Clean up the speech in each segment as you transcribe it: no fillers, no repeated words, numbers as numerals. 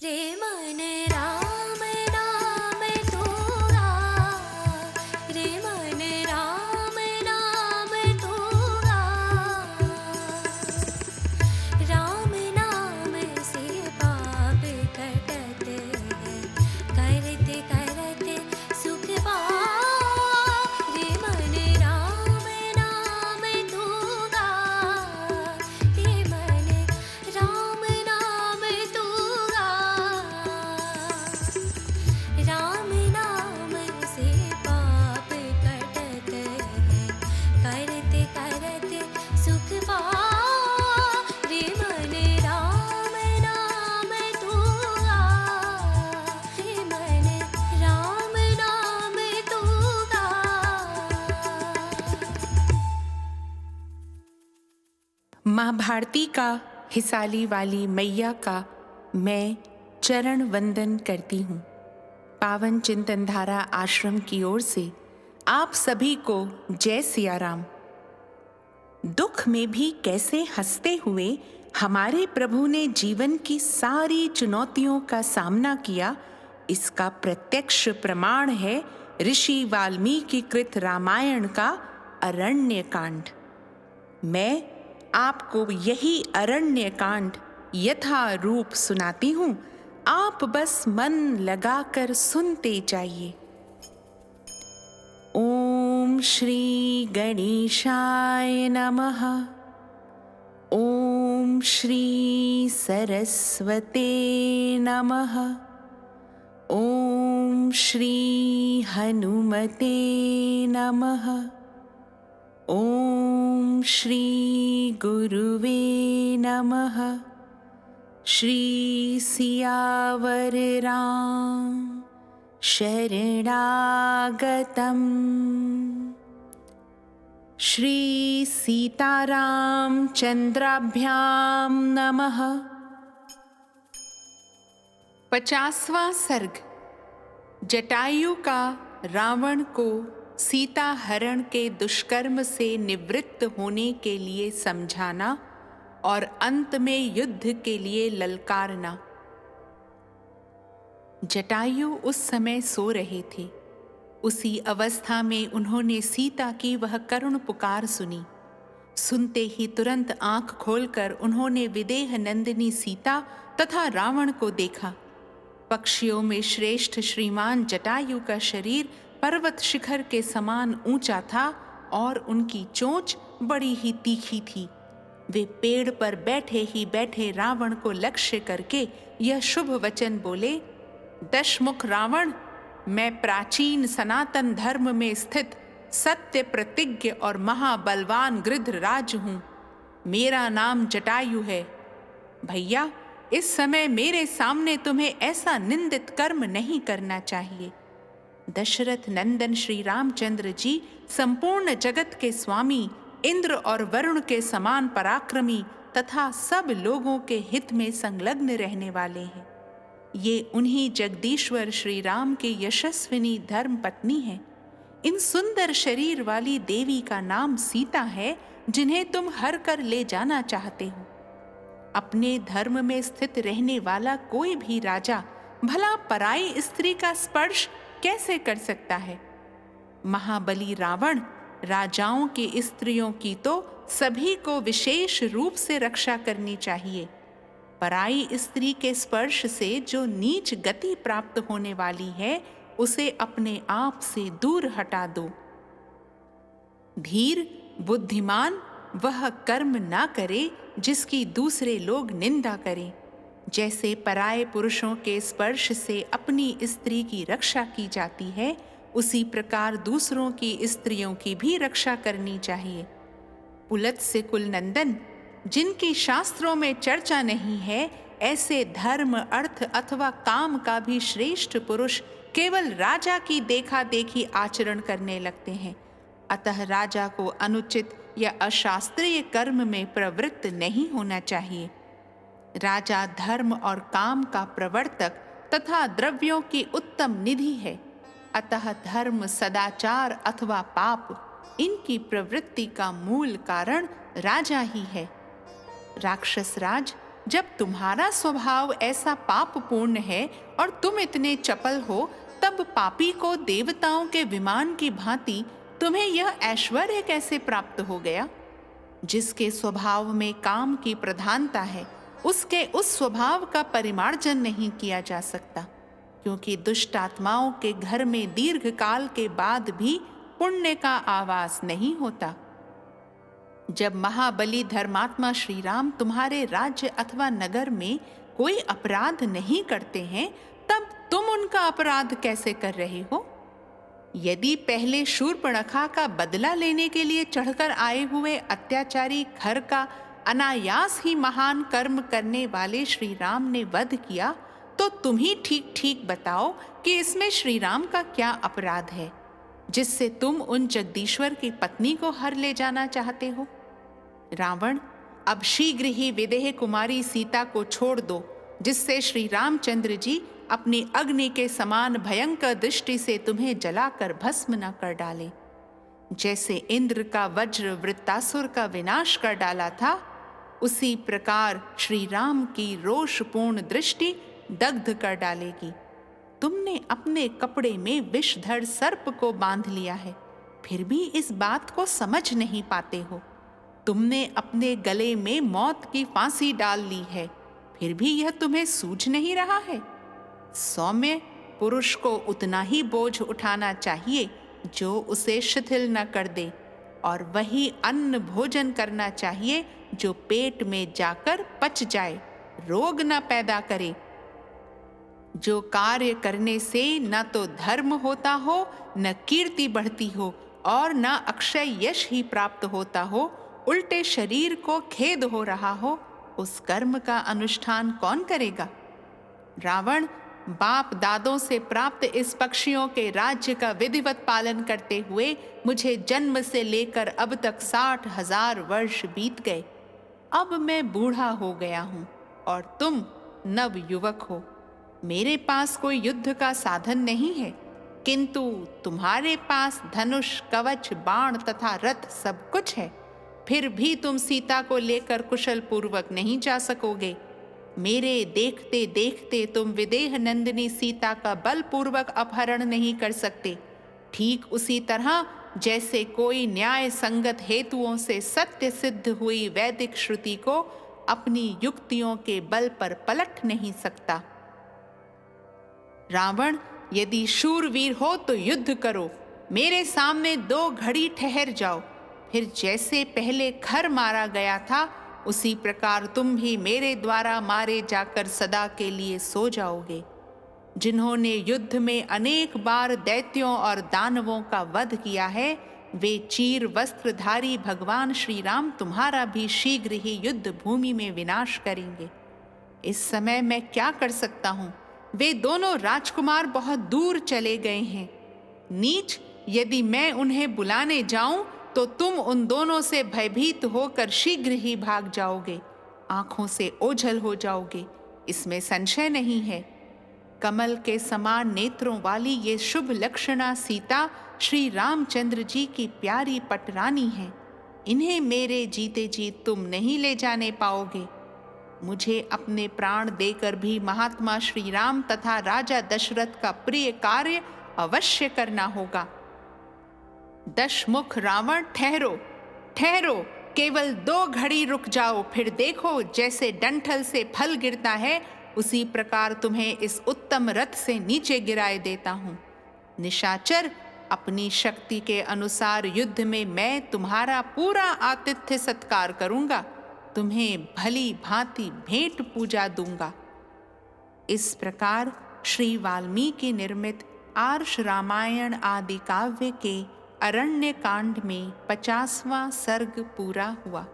रे मन राम नाम तूगा, रे मन राम नाम तूगा, राम नाम से पाप कटत है, करते करते सुख पाओ। रे मन राम नाम तूगा, रे मन राम नाम तूगा, राम नाम से पाप कटत है, करते करते सुख पाओ। रे मन राम नाम तूगा, रे मन राम नाम तूगा। माँ भारती का हिसाली वाली मैया का मैं चरण वंदन करती हूँ। पावन चिंतन धारा आश्रम की ओर से आप सभी को जय सिया राम। दुख में भी कैसे हंसते हुए हमारे प्रभु ने जीवन की सारी चुनौतियों का सामना किया, इसका प्रत्यक्ष प्रमाण है ऋषि वाल्मीकि कृत रामायण का अरण्य कांड। मैं आपको यही अरण्य कांड यथा रूप सुनाती हूँ, आप बस मन लगाकर सुनते जाइए। ओम श्री गणेशाय नमः। ओम श्री सरस्वते नमः। ओम श्री हनुमते नमः। ओम श्री गुरुवे नमः। श्री सियावर राम शरणागतम्। श्री सीताराम चंद्राभ्याम नमः। 50वां सर्ग। जटायु का रावण को सीता हरण के दुष्कर्म से निवृत्त होने के लिए समझाना और अंत में युद्ध के लिए ललकारना। जटायु उस समय सो रहे थे। उसी अवस्था में उन्होंने सीता की वह करुण पुकार सुनी। सुनते ही तुरंत आंख खोलकर उन्होंने विदेह नंदिनी सीता तथा रावण को देखा। पक्षियों में श्रेष्ठ श्रीमान जटायु का शरीर पर्वत शिखर के समान ऊंचा था और उनकी चोंच बड़ी ही तीखी थी। वे पेड़ पर बैठे ही बैठे रावण को लक्ष्य करके यह शुभ वचन बोले, दशमुख रावण, मैं प्राचीन सनातन धर्म में स्थित सत्य प्रतिज्ञ और महाबलवान गृध्रराज हूँ। मेरा नाम जटायु है। भैया, इस समय मेरे सामने तुम्हें ऐसा निंदित कर्म नहीं करना चाहिए। दशरथ नंदन श्री रामचंद्र जी संपूर्ण जगत के स्वामी, इंद्र और वरुण के समान पराक्रमी तथा सब लोगों के हित में संलग्न रहने वाले हैं। ये उन्हीं जगदीश्वर श्री राम के यशस्विनी धर्म पत्नी हैं। इन सुंदर शरीर वाली देवी का नाम सीता है, जिन्हें तुम हर कर ले जाना चाहते हो। अपने धर्म में स्थित रहने वाला कोई भी राजा भला पराई स्त्री का स्पर्श कैसे कर सकता है? महाबली रावण, राजाओं की स्त्रियों की तो सभी को विशेष रूप से रक्षा करनी चाहिए। पराई स्त्री के स्पर्श से जो नीच गति प्राप्त होने वाली है, उसे अपने आप से दूर हटा दो। धीर बुद्धिमान वह कर्म ना करे जिसकी दूसरे लोग निंदा करें। जैसे पराये पुरुषों के स्पर्श से अपनी स्त्री की रक्षा की जाती है, उसी प्रकार दूसरों की स्त्रियों की भी रक्षा करनी चाहिए। पुलत्स्य कुलनंदन, जिनकी शास्त्रों में चर्चा नहीं है, ऐसे धर्म, अर्थ अथवा काम का भी श्रेष्ठ पुरुष केवल राजा की देखा देखी आचरण करने लगते हैं। अतः राजा को अनुचित या अशास्त्रीय कर्म में प्रवृत्त नहीं होना चाहिए। राजा धर्म और काम का प्रवर्तक तथा द्रव्यों की उत्तम निधि है। अतः धर्म, सदाचार अथवा पाप, इनकी प्रवृत्ति का मूल कारण राजा ही है। राक्षस राज जब तुम्हारा स्वभाव ऐसा पापपूर्ण है और तुम इतने चपल हो, तब पापी को देवताओं के विमान की भांति तुम्हें यह ऐश्वर्य कैसे प्राप्त हो गया? जिसके स्वभाव में काम की प्रधानता है, उसके उस स्वभाव का परिमार्जन नहीं किया जा सकता, क्योंकि दुष्ट आत्माओं के घर में दीर्घ काल के बाद भी पुण्य का आवास नहीं होता। जब महाबली धर्मात्मा श्री राम तुम्हारे राज्य अथवा नगर में कोई अपराध नहीं करते हैं, तब तुम उनका अपराध कैसे कर रहे हो? यदि पहले शूर्पणखा का बदला लेने के लिए चढ़कर आए हुए अत्याचारी खर का अनायास ही महान कर्म करने वाले श्री राम ने वध किया, तो तुम ही ठीक ठीक बताओ कि इसमें श्री राम का क्या अपराध है, जिससे तुम उन जगदीश्वर की पत्नी को हर ले जाना चाहते हो? रावण, अब शीघ्र ही विदेह कुमारी सीता को छोड़ दो, जिससे श्री रामचंद्र जी अपनी अग्नि के समान भयंकर दृष्टि से तुम्हें जलाकर भस्म न कर डाले। जैसे इंद्र का वज्र वृत्तासुर का विनाश कर डाला था, उसी प्रकार श्री राम की रोषपूर्ण दृष्टि दग्ध कर डालेगी। तुमने अपने कपड़े में विषधर सर्प को बांध लिया है, फिर भी इस बात को समझ नहीं पाते हो। तुमने अपने गले में मौत की फांसी डाल ली है, फिर भी यह तुम्हें सूझ नहीं रहा है। सौम्य पुरुष को उतना ही बोझ उठाना चाहिए जो उसे शिथिल न कर दे, और वही अन्न भोजन करना चाहिए जो पेट में जाकर पच जाए, रोग न पैदा करे। जो कार्य करने से न तो धर्म होता हो, न कीर्ति बढ़ती हो, और न अक्षय यश ही प्राप्त होता हो, उल्टे शरीर को खेद हो रहा हो, उस कर्म का अनुष्ठान कौन करेगा? रावण, बाप दादों से प्राप्त इस पक्षियों के राज्य का विधिवत पालन करते हुए मुझे जन्म से लेकर अब तक 60,000 वर्ष बीत गए। अब मैं बूढ़ा हो गया हूँ और तुम नव युवक हो। मेरे पास कोई युद्ध का साधन नहीं है, किंतु तुम्हारे पास धनुष, कवच, बाण तथा रथ सब कुछ है। फिर भी तुम सीता को लेकर कुशल पूर्वक नहीं जा सकोगे। मेरे देखते देखते तुम विदेह नंदिनी सीता का बलपूर्वक अपहरण नहीं कर सकते। ठीक उसी तरह जैसे कोई न्याय संगत हेतुओं से सत्य सिद्ध हुई वैदिक श्रुति को अपनी युक्तियों के बल पर पलट नहीं सकता। रावण, यदि शूरवीर हो तो युद्ध करो, मेरे सामने 2 घड़ी ठहर जाओ। फिर जैसे पहले खर मारा गया था, उसी प्रकार तुम भी मेरे द्वारा मारे जाकर सदा के लिए सो जाओगे। जिन्होंने युद्ध में अनेक बार दैत्यों और दानवों का वध किया है, वे चीर वस्त्रधारी भगवान श्री राम तुम्हारा भी शीघ्र ही युद्ध भूमि में विनाश करेंगे। इस समय मैं क्या कर सकता हूँ? वे दोनों राजकुमार बहुत दूर चले गए हैं। नीच, यदि मैं उन्हें बुलाने जाऊं तो तुम उन दोनों से भयभीत होकर शीघ्र ही भाग जाओगे, आंखों से ओझल हो जाओगे, इसमें संशय नहीं है। कमल के समान नेत्रों वाली ये शुभ लक्षणा सीता श्री रामचंद्र जी की प्यारी पटरानी है। इन्हें मेरे जीते जी तुम नहीं ले जाने पाओगे। मुझे अपने प्राण देकर भी महात्मा श्री राम तथा राजा दशरथ का प्रिय कार्य अवश्य करना होगा। दशमुख रावण, ठहरो ठहरो, केवल 2 घड़ी रुक जाओ, फिर देखो जैसे डंठल से फल गिरता है, उसी प्रकार तुम्हें इस उत्तम रथ से नीचे गिराए देता हूँ। निशाचर, अपनी शक्ति के अनुसार युद्ध में मैं तुम्हारा पूरा आतिथ्य सत्कार करूंगा, तुम्हें भली भांति भेंट पूजा दूंगा। इस प्रकार श्री वाल्मीकि निर्मित आर्ष रामायण आदि काव्य के अरण्य कांड में 50वां सर्ग पूरा हुआ।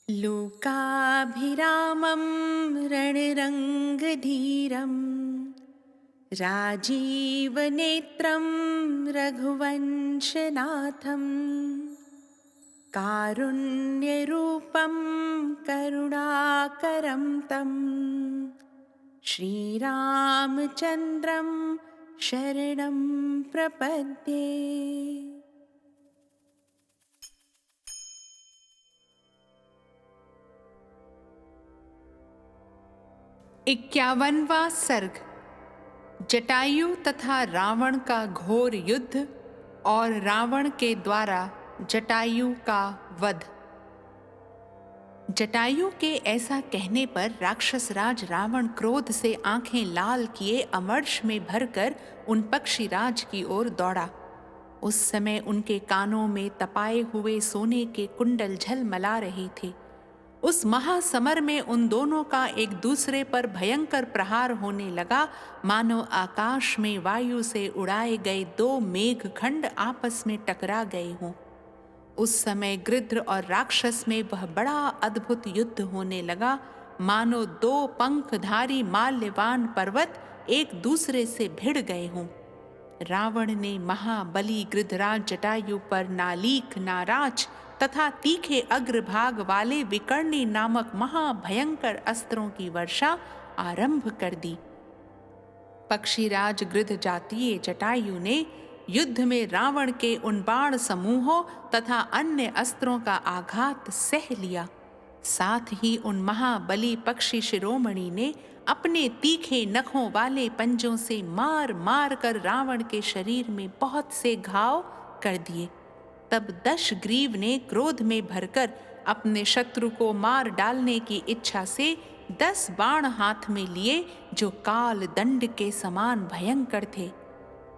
लोकाभिरामं रणरङ्गधीरं राजीवनेत्रं रघुवंशनाथं कारुण्यरूपं करुणाकरं तं श्रीरामचन्द्रं शरणं प्रपद्ये। 51वां सर्ग। जटायु तथा रावण का घोर युद्ध और रावण के द्वारा जटायु का वध। जटायु के ऐसा कहने पर राक्षस राज रावण क्रोध से आंखें लाल किए अमर्ष में भरकर उन पक्षीराज की ओर दौड़ा। उस समय उनके कानों में तपाए हुए सोने के कुंडल झलमला रहे थे। उस महासमर में उन दोनों का एक दूसरे पर भयंकर प्रहार होने लगा, मानो आकाश में वायु से उड़ाए गए दो मेघखंड आपस में टकरा गए हों। उस समय गृध्र और राक्षस में वह बड़ा अद्भुत युद्ध होने लगा, मानो दो पंखधारी माल्यवान पर्वत एक दूसरे से भिड़ गए हों। रावण ने महाबली गृधराज जटायु पर नालीक, नाराच तथा तीखे अग्रभाग वाले विकर्णी नामक महाभयंकर अस्त्रों की वर्षा आरंभ कर दी। पक्षीराज गृध जातीय जटायु ने युद्ध में रावण के उन बाण समूहों तथा अन्य अस्त्रों का आघात सह लिया। साथ ही उन महाबली पक्षी शिरोमणि ने अपने तीखे नखों वाले पंजों से मार मार कर रावण के शरीर में बहुत से घाव कर दिए। तब दशग्रीव ने क्रोध में भरकर अपने शत्रु को मार डालने की इच्छा से 10 बाण हाथ में लिए, जो काल दंड के समान भयंकर थे।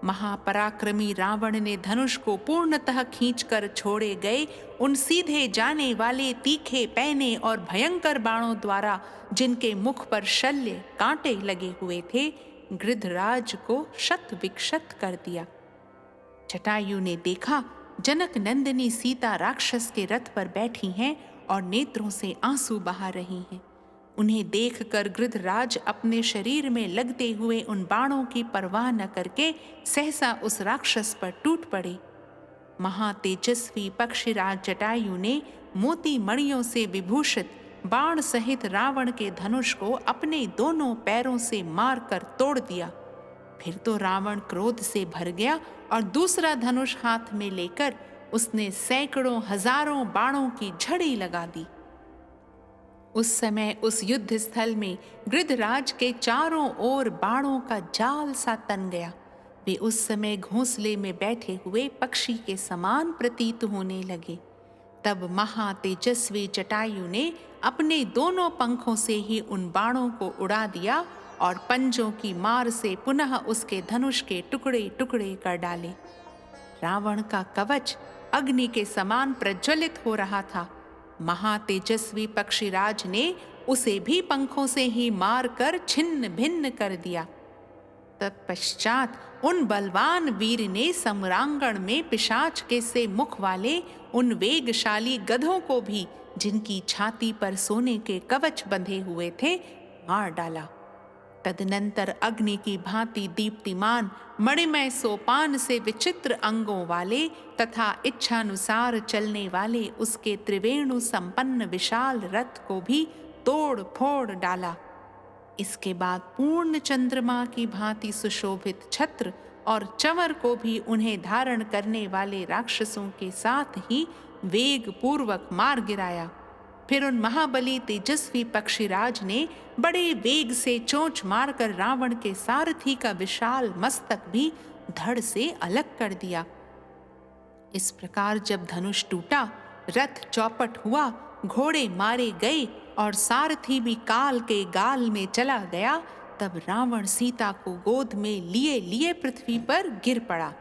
महापराक्रमी रावण ने धनुष को पूर्णतः खींचकर छोड़े गए उन सीधे जाने वाले तीखे पैने और भयंकर बाणों द्वारा, जिनके मुख पर शल्य कांटे लगे हुए थे, गृधराज को शत विक्षत कर दिया। जटायु ने देखा जनक नंदिनी सीता राक्षस के रथ पर बैठी हैं और नेत्रों से आंसू बहा रही हैं। उन्हें देखकर गृधराज अपने शरीर में लगते हुए उन बाणों की परवाह न करके सहसा उस राक्षस पर टूट पड़े। महातेजस्वी पक्षीराज जटायु ने मोती मणियों से विभूषित बाण सहित रावण के धनुष को अपने दोनों पैरों से मारकर तोड़ दिया। फिर तो रावण क्रोध से भर गया और दूसरा धनुष हाथ में लेकर उसने सैकड़ों हजारों बाणों की झड़ी लगा दी। उस समय उस युद्ध स्थल में गृधराज के चारों ओर बाणों का जाल सा तन गया। वे उस समय घोंसले में बैठे हुए पक्षी के समान प्रतीत होने लगे। तब महातेजस्वी जटायु ने अपने दोनों पंखों से ही उन बाणों को उड़ा दिया और पंजों की मार से पुनः उसके धनुष के टुकड़े टुकड़े कर डाले। रावण का कवच अग्नि के समान प्रज्वलित हो रहा था। महातेजस्वी पक्षीराज ने उसे भी पंखों से ही मारकर छिन्न भिन्न कर दिया। तत्पश्चात उन बलवान वीर ने सम्रांगण में पिशाच के से मुख वाले उन वेगशाली गधों को भी, जिनकी छाती पर सोने के कवच बंधे हुए थे, मार डाला। तदनंतर अग्नि की भांति दीप्तिमान मणिमय सोपान से विचित्र अंगों वाले तथा इच्छानुसार चलने वाले उसके त्रिवेणु संपन्न विशाल रथ को भी तोड़ फोड़ डाला। इसके बाद पूर्ण चंद्रमा की भांति सुशोभित छत्र और चंवर को भी उन्हें धारण करने वाले राक्षसों के साथ ही वेग पूर्वक मार गिराया। फिर उन महाबली तेजस्वी पक्षीराज ने बड़े वेग से चोंच मारकर रावण के सारथी का विशाल मस्तक भी धड़ से अलग कर दिया। इस प्रकार जब धनुष टूटा, रथ चौपट हुआ, घोड़े मारे गए और सारथी भी काल के गाल में चला गया, तब रावण सीता को गोद में लिए लिए पृथ्वी पर गिर पड़ा।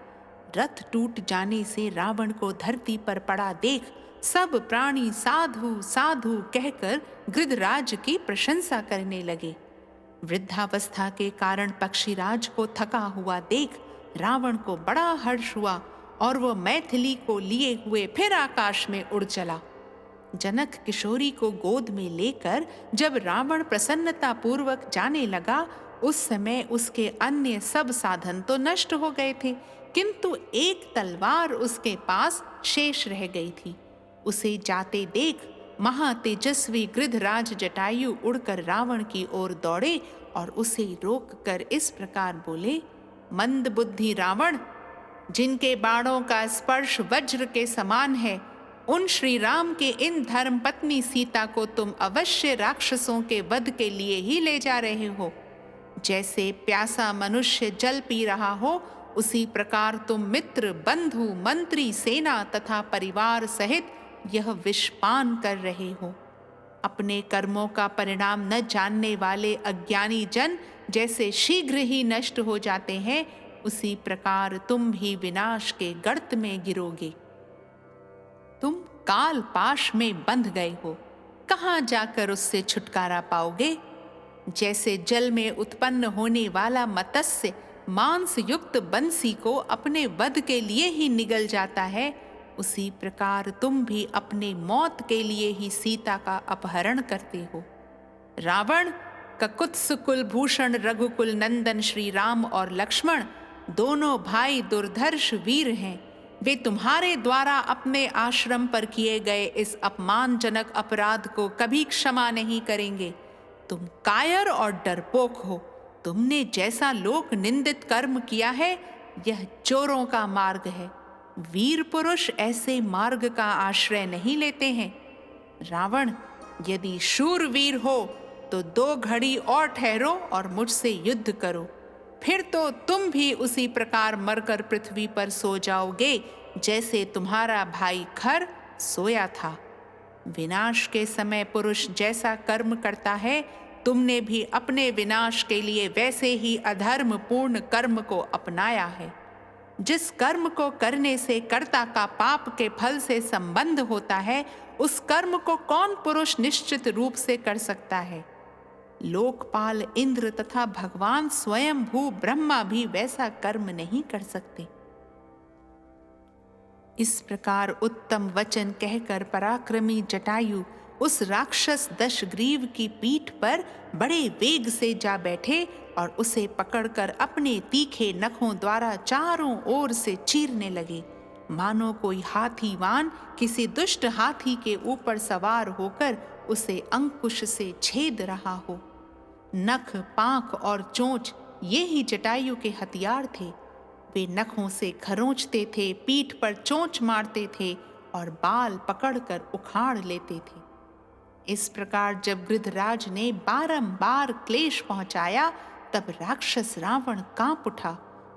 रथ टूट जाने से रावण को धरती पर पड़ा देख सब प्राणी साधु साधु कहकर गृधराज की प्रशंसा करने लगे। वृद्धावस्था के कारण पक्षीराज को थका हुआ देख रावण को बड़ा हर्ष हुआ और वो मैथिली को लिए हुए फिर आकाश में उड़ चला। जनक किशोरी को गोद में लेकर जब रावण प्रसन्नता पूर्वक जाने लगा, उस समय उसके अन्य सब साधन तो नष्ट हो गए थे, किंतु एक तलवार उसके पास शेष रह गई थी। उसे जाते देख महातेजस्वी गृधराज जटायु उड़कर रावण की ओर दौड़े और उसे रोककर इस प्रकार बोले, मंद बुद्धि रावण, जिनके बाणों का स्पर्श वज्र के समान है, उन श्री राम के इन धर्म पत्नी सीता को तुम अवश्य राक्षसों के वध के लिए ही ले जा रहे हो। जैसे प्यासा मनुष्य जल पी रहा हो, उसी प्रकार तुम मित्र, बंधु, मंत्री, सेना तथा परिवार सहित यह विषपान कर रहे हो। अपने कर्मों का परिणाम न जानने वाले अज्ञानी जन जैसे शीघ्र ही नष्ट हो जाते हैं, उसी प्रकार तुम भी विनाश के गर्त में गिरोगे। तुम काल पाश में बंध गए हो, कहाँ जाकर उससे छुटकारा पाओगे? जैसे जल में उत्पन्न होने वाला मत्स्य मांस युक्त बंसी को अपने वध के लिए ही निगल जाता है, उसी प्रकार तुम भी अपने मौत के लिए ही सीता का अपहरण करते हो। रावण, ककुत्स कुलभूषण रघुकुल नंदन श्री राम और लक्ष्मण दोनों भाई दुर्धर्ष वीर हैं। वे तुम्हारे द्वारा अपने आश्रम पर किए गए इस अपमानजनक अपराध को कभी क्षमा नहीं करेंगे। तुम कायर और डरपोक हो। तुमने जैसा लोक निंदित कर्म किया है, यह चोरों का मार्ग है। वीर पुरुष ऐसे मार्ग का आश्रय नहीं लेते हैं। रावण, यदि शूरवीर हो तो 2 घड़ी और ठहरो और मुझसे युद्ध करो, फिर तो तुम भी उसी प्रकार मरकर पृथ्वी पर सो जाओगे जैसे तुम्हारा भाई खर सोया था। विनाश के समय पुरुष जैसा कर्म करता है, तुमने भी अपने विनाश के लिए वैसे ही अधर्म पूर्ण कर्म को अपनाया है। जिस कर्म को करने से कर्ता का पाप के फल से संबंध होता है, उस कर्म को कौन पुरुष निश्चित रूप से कर सकता है? लोकपाल इंद्र तथा भगवान स्वयं भू ब्रह्मा भी वैसा कर्म नहीं कर सकते। इस प्रकार उत्तम वचन कहकर पराक्रमी जटायु उस राक्षस दशग्रीव की पीठ पर बड़े वेग से जा बैठे और उसे पकड़कर अपने तीखे नखों द्वारा चारों ओर से चीरने लगे, मानो कोई हाथीवान किसी दुष्ट हाथी के ऊपर सवार होकर उसे अंकुश से छेद रहा हो। नख, पांख और चोंच ये ही जटायु के हथियार थे। वे नखों से खरोंचते थे, पीठ पर चोंच मारते थे और बाल पकड़कर उखाड़ लेते थे। इस प्रकार जब गृधराज ने बारंबार क्लेश पहुंचाया, तब राक्षस रावण कांप उठा।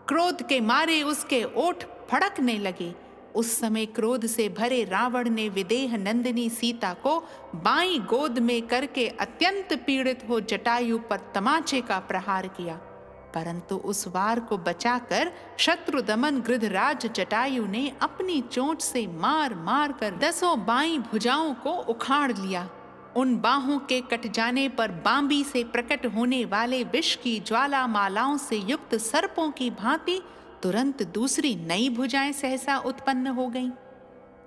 क्रोध के मारे उसके ओठ फड़कने लगे। उस समय क्रोध से भरे रावण ने विदेह नंदिनी सीता को बाईं गोद में करके अत्यंत पीड़ित हो जटायु पर तमाचे का प्रहार किया, परंतु उस वार को बचाकर शत्रुदमन गृधराज जटायु ने अपनी चोंच से मार मार कर 10 बाईं भुजाओं को उखाड़ लिया। उन बाहों के कट जाने पर बांबी से प्रकट होने वाले विष की ज्वाला मालाओं से युक्त सर्पों की भांति तुरंत दूसरी नई भुजाएं सहसा उत्पन्न हो गईं।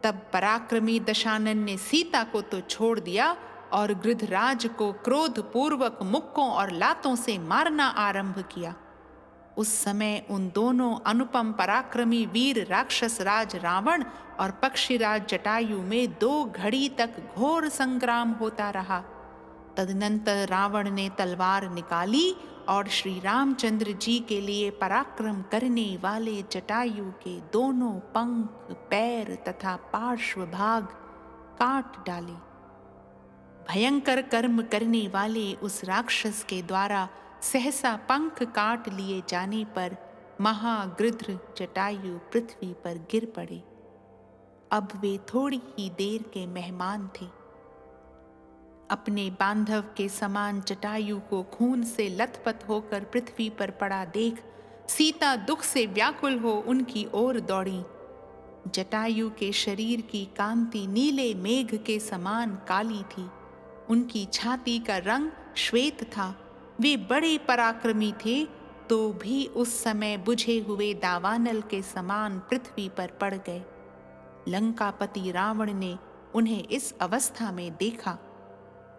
तब पराक्रमी दशानन ने सीता को तो छोड़ दिया और गृधराज को क्रोध पूर्वक मुक्कों और लातों से मारना आरंभ किया। उस समय उन दोनों अनुपम पराक्रमी वीर राक्षस राज रावण और पक्षीराज जटायु में 2 घड़ी तक घोर संग्राम होता रहा। तदनंतर रावण ने तलवार निकाली और श्री रामचंद्र जी के लिए पराक्रम करने वाले जटायु के दोनों पंख, पैर तथा पार्श्व भाग काट डाले। भयंकर कर्म करने वाले उस राक्षस के द्वारा सहसा पंख काट लिए जाने पर महागृध्र जटायु पृथ्वी पर गिर पड़े। अब वे थोड़ी ही देर के मेहमान थे। अपने बांधव के समान जटायु को खून से लथपथ होकर पृथ्वी पर पड़ा देख सीता दुख से व्याकुल हो उनकी ओर दौड़ी। जटायु के शरीर की कांति नीले मेघ के समान काली थी। उनकी छाती का रंग श्वेत था। वे बड़े पराक्रमी थे, तो भी उस समय बुझे हुए दावानल के समान पृथ्वी पर पड़ गए। लंकापति रावण ने उन्हें इस अवस्था में देखा।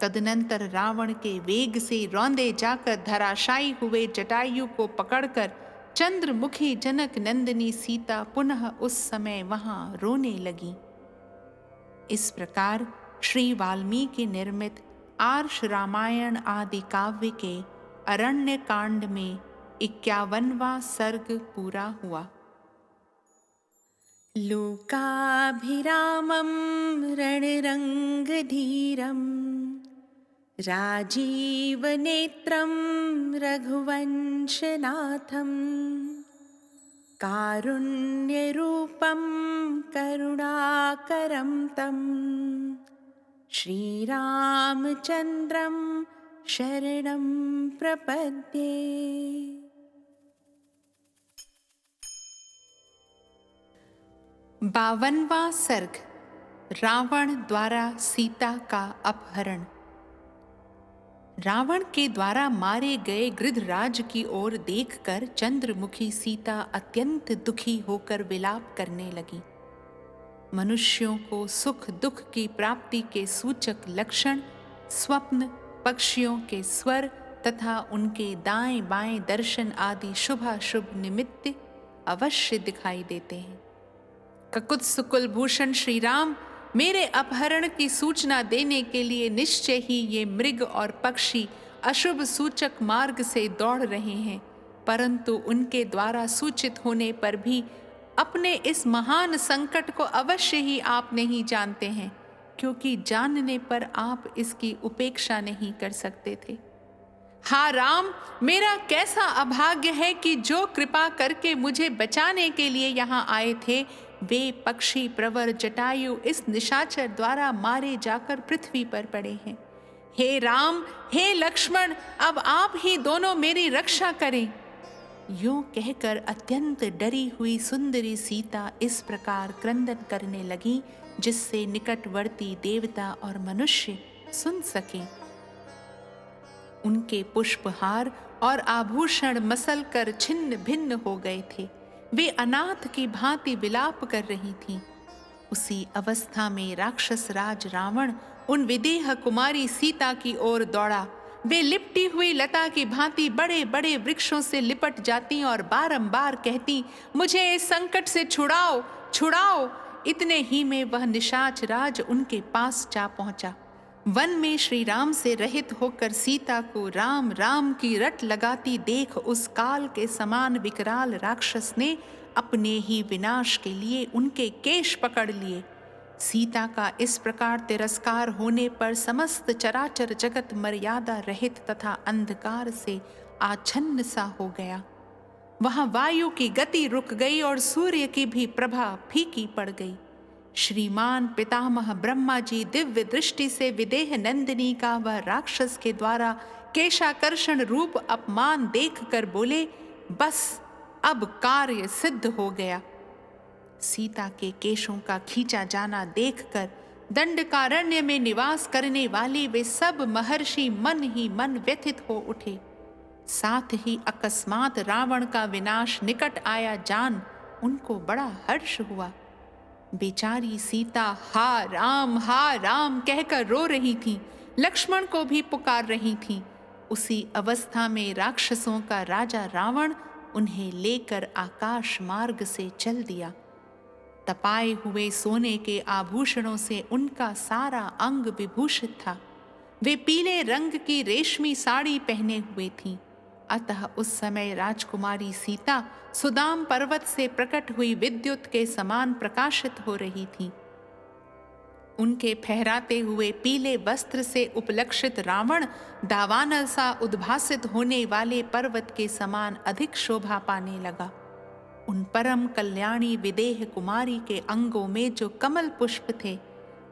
तदनंतर रावण के वेग से रौंदे जाकर धराशायी हुए जटायु को पकड़कर चंद्रमुखी जनक नंदिनी सीता पुनः उस समय वहां रोने लगी। इस प्रकार श्री वाल्मीकि निर्मित आर्ष रामायण आदि काव्य के अरण्य कांड में 51वां सर्ग पूरा हुआ। लोकाभिरामं रणरङ्गधीरं राजीवनेत्रं रघुवंशनाथं कारुण्यरूपं करुणाकरं तं श्रीरामचन्द्रं शरणं प्रपद्ये। 52वां सर्ग रावण द्वारा सीता का अपहरण। रावण के द्वारा मारे गए गृधराज की ओर देखकर चंद्रमुखी सीता अत्यंत दुखी होकर विलाप करने लगी। मनुष्यों को सुख दुख की प्राप्ति के सूचक लक्षण स्वप्न, पक्षियों के स्वर तथा उनके दाएं बाएं दर्शन आदि शुभाशुभ निमित्त अवश्य दिखाई देते हैं। ककुत्सुकुल भूषण श्री राम मेरे अपहरण की सूचना देने के लिए निश्चय ही ये मृग और पक्षी अशुभ सूचक मार्ग से दौड़ रहे हैं, परंतु उनके द्वारा सूचित होने पर भी अपने इस महान संकट को अवश्य ही आप नहीं जानते हैं, क्योंकि जानने पर आप इसकी उपेक्षा नहीं कर सकते थे। हाँ राम, मेरा कैसा अभाग्य है कि जो कृपा करके मुझे बचाने के लिए यहाँ आए थे, वे पक्षी प्रवर जटायु इस निशाचर द्वारा मारे जाकर पृथ्वी पर पड़े हैं। हे राम, हे लक्ष्मण, अब आप ही दोनों मेरी रक्षा करें। यूं कहकर अत्यंत डरी हुई सुंदरी सीता इस प्रकार क्रंदन करने लगी, जिससे निकटवर्ती देवता और मनुष्य सुन सकें। उनके पुष्पहार और आभूषण मसल कर छिन्न भिन्न हो गए थे। वे अनाथ की भांति विलाप कर रही थीं। उसी अवस्था में राक्षस राज रावण उन विदेह कुमारी सीता की ओर दौड़ा। वे लिपटी हुई लता की भांति बड़े बड़े वृक्षों से लिपट जाती और बारंबार कहती, मुझे इस संकट से छुड़ाओ, छुड़ाओ। इतने ही में वह निशाच राज उनके पास जा पहुंचा। वन में श्री राम से रहित होकर सीता को राम राम की रट लगाती देख उस काल के समान विकराल राक्षस ने अपने ही विनाश के लिए उनके केश पकड़ लिए। सीता का इस प्रकार तिरस्कार होने पर समस्त चराचर जगत मर्यादा रहित तथा अंधकार से आच्छन्न सा हो गया। वहां वायु की गति रुक गई और सूर्य की भी प्रभा फीकी पड़ गई। श्रीमान पितामह ब्रह्मा जी दिव्य दृष्टि से विदेह नंदिनी का वह राक्षस के द्वारा केशाकर्षण रूप अपमान देखकर बोले, बस अब कार्य सिद्ध हो गया। सीता के केशों का खींचा जाना देखकर दंडकारण्य में निवास करने वाले वे सब महर्षि मन ही मन व्यथित हो उठे। साथ ही अकस्मात रावण का विनाश निकट आया जान उनको बड़ा हर्ष हुआ। बेचारी सीता हा राम कहकर रो रही थी, लक्ष्मण को भी पुकार रही थी। उसी अवस्था में राक्षसों का राजा रावण उन्हें लेकर आकाश मार्ग से चल दिया। तपाए हुए सोने के आभूषणों से उनका सारा अंग विभूषित था। वे पीले रंग की रेशमी साड़ी पहने हुए थीं। अतः उस समय राजकुमारी सीता सुदाम पर्वत से प्रकट हुई विद्युत के समान प्रकाशित हो रही थी। उनके फहराते हुए पीले वस्त्र से उपलक्षित रावण दावानल सा उद्भासित होने वाले पर्वत के समान अधिक शोभा पाने लगा। उन परम कल्याणी विदेह कुमारी के अंगों में जो कमल पुष्प थे,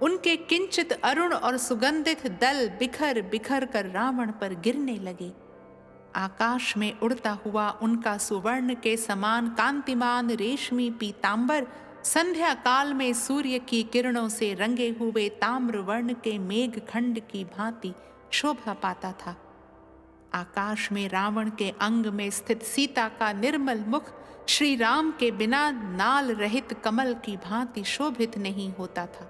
उनके किंचित अरुण और सुगंधित दल बिखर बिखर कर रावण पर गिरने लगे। आकाश में उड़ता हुआ उनका सुवर्ण के समान कांतिमान रेशमी पीतांबर संध्या काल में सूर्य की किरणों से रंगे हुए ताम्र वर्ण के मेघ खंड की भांति शोभा पाता था। आकाश में रावण के अंग में स्थित सीता का निर्मल मुख श्री राम के बिना नाल रहित कमल की भांति शोभित नहीं होता था।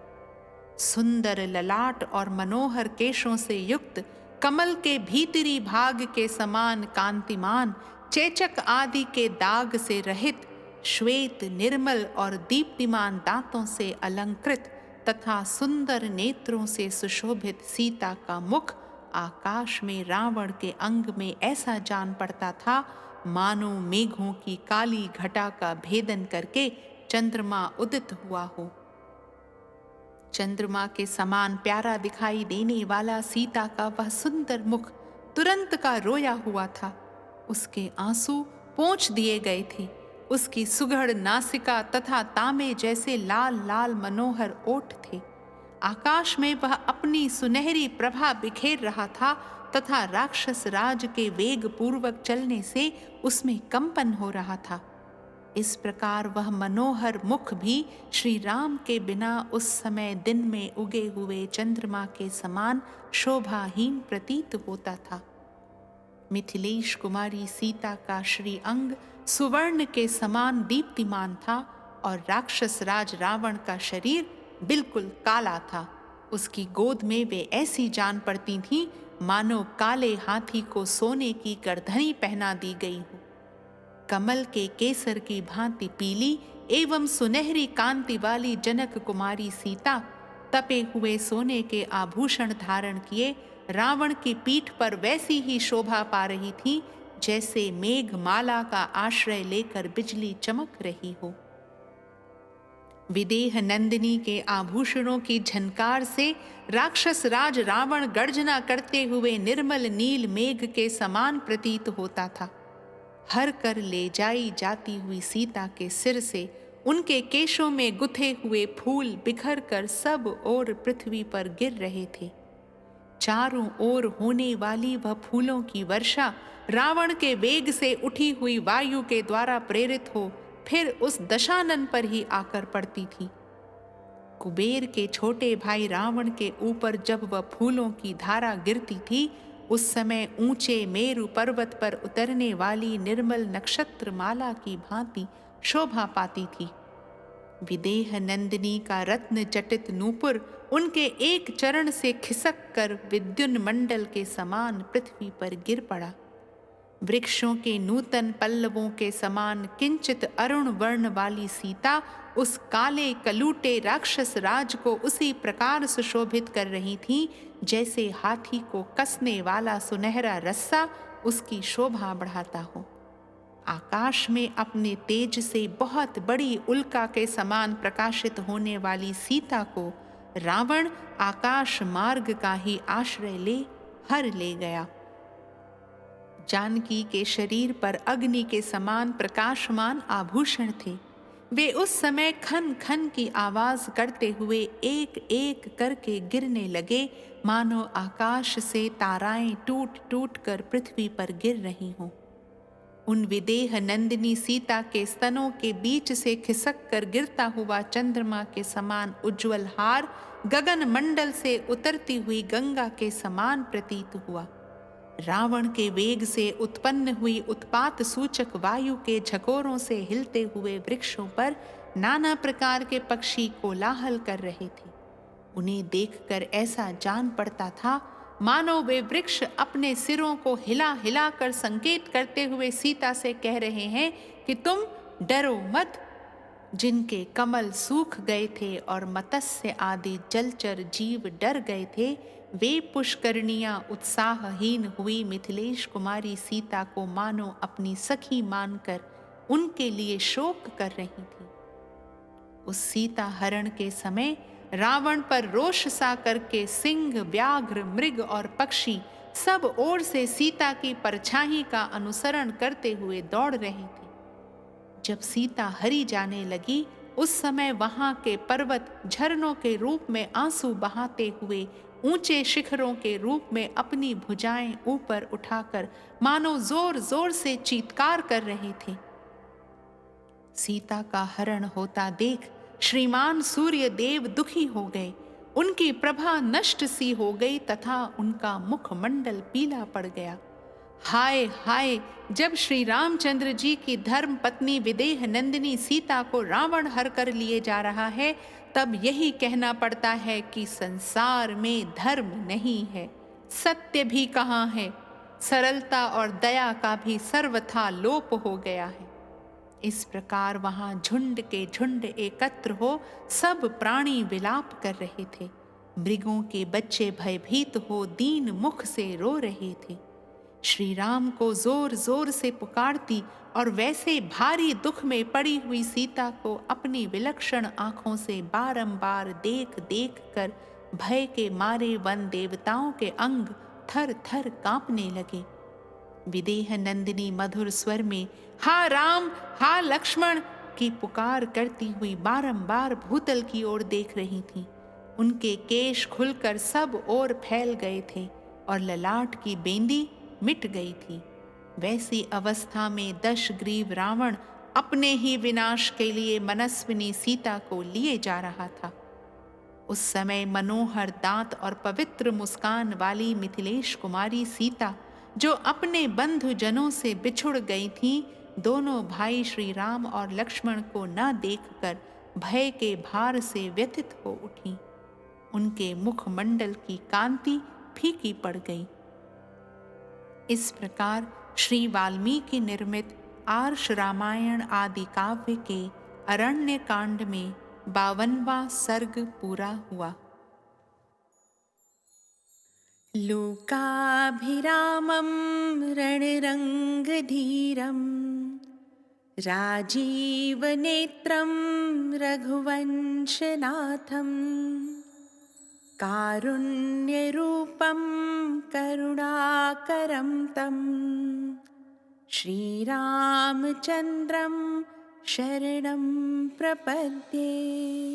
सुंदर ललाट और मनोहर केशों से युक्त कमल के भीतरी भाग के समान कांतिमान चेचक आदि के दाग से रहित श्वेत निर्मल और दीप्तिमान दांतों से अलंकृत तथा सुंदर नेत्रों से सुशोभित सीता का मुख आकाश में रावण के अंग में ऐसा जान पड़ता था मानो मेघों की काली घटा का भेदन करके चंद्रमा उदित हुआ हो। चंद्रमा के समान प्यारा दिखाई देने वाला सीता का वह सुंदर मुख तुरंत का रोया हुआ था। उसके आंसू पोंछ दिए गए थे। उसकी सुघड़ नासिका तथा तांबे जैसे लाल लाल मनोहर ओठ थे। आकाश में वह अपनी सुनहरी प्रभा बिखेर रहा था तथा राक्षस राज के वेग पूर्वक चलने से उसमें कंपन हो रहा था। इस प्रकार वह मनोहर मुख भी श्री राम के बिना उस समय दिन में उगे हुए चंद्रमा के समान शोभाहीन प्रतीत होता था। मिथिलेश कुमारी सीता का श्री अंग सुवर्ण के समान दीप्तिमान था और राक्षस राज रावण का शरीर बिल्कुल काला था। उसकी गोद में वे ऐसी जान पड़ती थीं मानो काले हाथी को सोने की करधनी पहना दी गई हो। कमल के केसर की भांति पीली एवं सुनहरी कांति वाली जनक कुमारी सीता तपे हुए सोने के आभूषण धारण किए रावण की पीठ पर वैसी ही शोभा पा रही थी जैसे मेघमाला का आश्रय लेकर बिजली चमक रही हो। विदेह नंदिनी के आभूषणों की झनकार से राक्षस राज रावण गर्जना करते हुए निर्मल नील मेघ के समान प्रतीत होता था। हर कर ले जाई जाती हुई सीता के सिर से उनके केशों में गुथे हुए फूल बिखर कर सब ओर पृथ्वी पर गिर रहे थे। चारों ओर होने वाली वह फूलों की वर्षा रावण के वेग से उठी हुई वायु के द्वारा प्रेरित हो फिर उस दशानन पर ही आकर पड़ती थी। कुबेर के छोटे भाई रावण के ऊपर जब वह फूलों की धारा गिरती थी उस समय ऊंचे मेरु पर्वत पर उतरने वाली निर्मल नक्षत्र माला की भांति शोभा पाती थी। विदेह नंदिनी का रत्न जटित नूपुर उनके एक चरण से खिसक कर विद्युन मंडल के समान पृथ्वी पर गिर पड़ा। वृक्षों के नूतन पल्लवों के समान किंचित अरुण वर्ण वाली सीता उस काले कलूटे राक्षस राज को उसी प्रकार सुशोभित कर रही थी जैसे हाथी को कसने वाला सुनहरा रस्सा उसकी शोभा बढ़ाता हो। आकाश में अपने तेज से बहुत बड़ी उल्का के समान प्रकाशित होने वाली सीता को रावण आकाश मार्ग का ही आश्रय ले हर ले गया। जानकी के शरीर पर अग्नि के समान प्रकाशमान आभूषण थे। वे उस समय खन खन की आवाज करते हुए एक एक करके गिरने लगे मानो आकाश से ताराएं टूट टूट कर पृथ्वी पर गिर रही हों। उन विदेह नंदिनी सीता के स्तनों के बीच से खिसक कर गिरता हुआ चंद्रमा के समान उज्जवल हार गगन मंडल से उतरती हुई गंगा के समान प्रतीत हुआ। रावण के वेग से उत्पन्न हुई उत्पात सूचक वायु के झकोरों से हिलते हुए वृक्षों पर नाना प्रकार के पक्षी कोलाहल कर रहे थे। उन्हें देखकर ऐसा जान पड़ता था मानो वे वृक्ष अपने सिरों को हिला हिला कर संकेत करते हुए सीता से कह रहे हैं कि तुम डरो मत। जिनके कमल सूख गए थे और मत्स्य आदि जलचर जीव डर गए थे वे पुष्करणियां उत्साहहीन हुई मिथिलेश कुमारी सीता को मानो अपनी सखी मानकर उनके लिए शोक कर रही थी। उस सीता हरण के समय रावण पर रोष सा करके सिंह व्याघ्र मृग और पक्षी सब ओर से सीता की परछाई का अनुसरण करते हुए दौड़ रहे थे। जब सीता हरी जाने लगी उस समय वहां के पर्वत झरनों के रूप में आंसू बहाते हुए ऊंचे शिखरों के रूप में अपनी भुजाएं ऊपर उठाकर मानो जोर जोर से चीत्कार कर रहे थे। सीता का हरण होता देख श्रीमान सूर्य देव दुखी हो गए। उनकी प्रभा नष्ट सी हो गई तथा उनका मुखमंडल पीला पड़ गया। हाय हाय, जब श्री रामचंद्र जी की धर्म पत्नी विदेह नंदिनी सीता को रावण हर कर लिए जा रहा है तब यही कहना पड़ता है कि संसार में धर्म नहीं है, सत्य भी कहाँ है, सरलता और दया का भी सर्वथा लोप हो गया है। इस प्रकार वहां झुंड के झुंड एकत्र हो सब प्राणी विलाप कर रहे थे। मृगों के बच्चे भयभीत हो दीन मुख से रो रहे थे। श्री राम को जोर जोर से पुकारती और वैसे भारी दुख में पड़ी हुई सीता को अपनी विलक्षण आंखों से बारंबार देख देख कर भय के मारे वन देवताओं के अंग थर थर कांपने लगे। विदेह नंदिनी मधुर स्वर में हा राम हा लक्ष्मण की पुकार करती हुई बारंबार भूतल की ओर देख रही थी। उनके केश खुलकर सब ओर फैल गए थे और ललाट की बेंदी मिट गई थी। वैसी अवस्था में दशग्रीव रावण अपने ही विनाश के लिए मनस्विनी सीता को लिए जा रहा था। उस समय मनोहर दांत और पवित्र मुस्कान वाली मिथिलेश कुमारी सीता, जो अपने बंधु जनों से बिछुड़ गई थीं, दोनों भाई श्री राम और लक्ष्मण को न देखकर भय के भार से व्यथित हो उठी। उनके मुखमंडल की कांति फीकी पड़ गई। इस प्रकार श्री वाल्मीकि निर्मित आर्ष रामायण आदि काव्य के अरण्य कांड में 52वां सर्ग पूरा हुआ। लोकाभिरामं रणरङ्गधीरं राजीवनेत्रं रघुवंशनाथं कारुण्यरूपं करुणाकरं तं श्रीरामचन्द्रं शरणं प्रपद्ये।